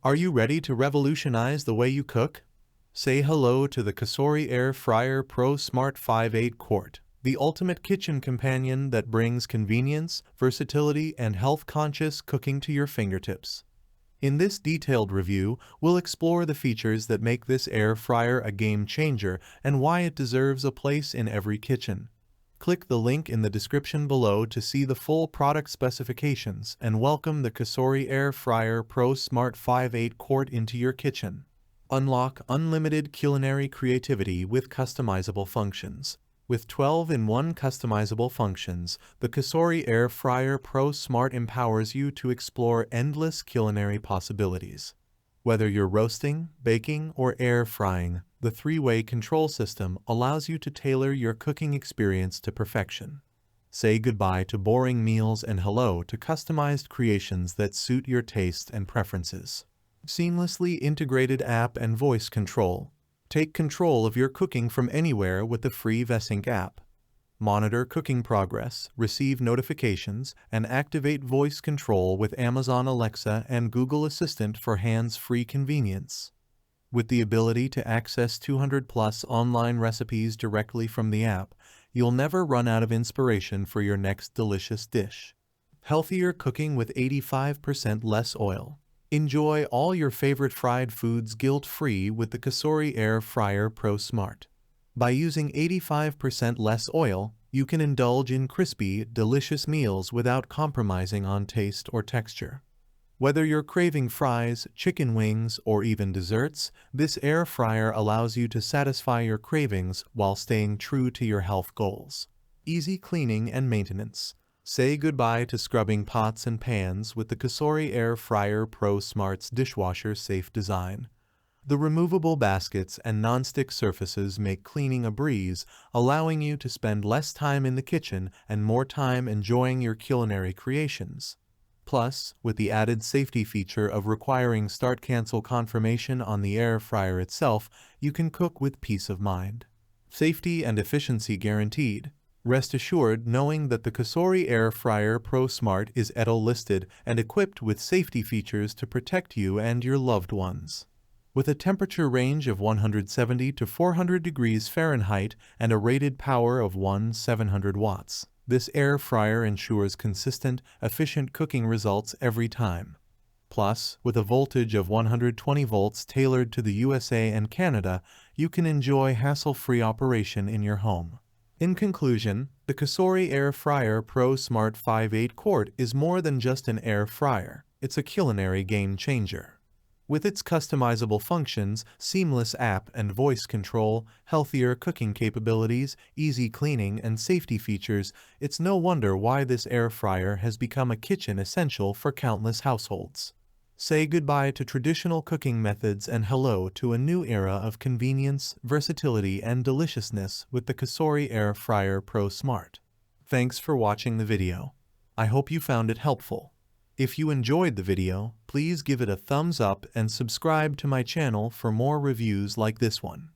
Are you ready to revolutionize the way you cook? Say hello to the Cosori Air Fryer Pro Smart 5/8 Quart, the ultimate kitchen companion that brings convenience, versatility, and health-conscious cooking to your fingertips. In this detailed review, we'll explore the features that make this air fryer a game changer and why it deserves a place in every kitchen. Click the link in the description below to see the full product specifications and welcome the Cosori Air Fryer Pro Smart 5/8 Quart into your kitchen. Unlock unlimited culinary creativity with customizable functions. With 12-in-1 customizable functions, the Cosori Air Fryer Pro Smart empowers you to explore endless culinary possibilities. Whether you're roasting, baking, or air frying, the three-way control system allows you to tailor your cooking experience to perfection. Say goodbye to boring meals and hello to customized creations that suit your taste and preferences. Seamlessly integrated app and voice control. Take control of your cooking from anywhere with the free VESync app. Monitor cooking progress, receive notifications, and activate voice control with Amazon Alexa and Google Assistant for hands-free convenience. With the ability to access 200+ online recipes directly from the app, you'll never run out of inspiration for your next delicious dish. Healthier cooking with 85% less oil. Enjoy all your favorite fried foods guilt-free with the Cosori Air Fryer Pro Smart. By using 85% less oil, you can indulge in crispy, delicious meals without compromising on taste or texture. Whether you're craving fries, chicken wings, or even desserts, this air fryer allows you to satisfy your cravings while staying true to your health goals. Easy cleaning and maintenance. Say goodbye to scrubbing pots and pans with the Cosori Air Fryer Pro Smart's dishwasher-safe design. The removable baskets and non-stick surfaces make cleaning a breeze, allowing you to spend less time in the kitchen and more time enjoying your culinary creations. Plus, with the added safety feature of requiring start-cancel confirmation on the air fryer itself, you can cook with peace of mind. Safety and efficiency guaranteed. Rest assured knowing that the Cosori Air Fryer Pro Smart is ETL listed and equipped with safety features to protect you and your loved ones. With a temperature range of 170 to 400 degrees Fahrenheit and a rated power of 700 watts, this air fryer ensures consistent, efficient cooking results every time. Plus, with a voltage of 120 volts tailored to the USA and Canada, you can enjoy hassle-free operation in your home. In conclusion, the Cosori Air Fryer Pro Smart 5/8 Quart is more than just an air fryer, it's a culinary game changer. With its customizable functions, seamless app and voice control, healthier cooking capabilities, easy cleaning, and safety features, it's no wonder why this air fryer has become a kitchen essential for countless households. Say goodbye to traditional cooking methods and hello to a new era of convenience, versatility, and deliciousness with the Cosori Air Fryer Pro Smart. Thanks for watching the video. I hope you found it helpful. If you enjoyed the video, please give it a thumbs up and subscribe to my channel for more reviews like this one.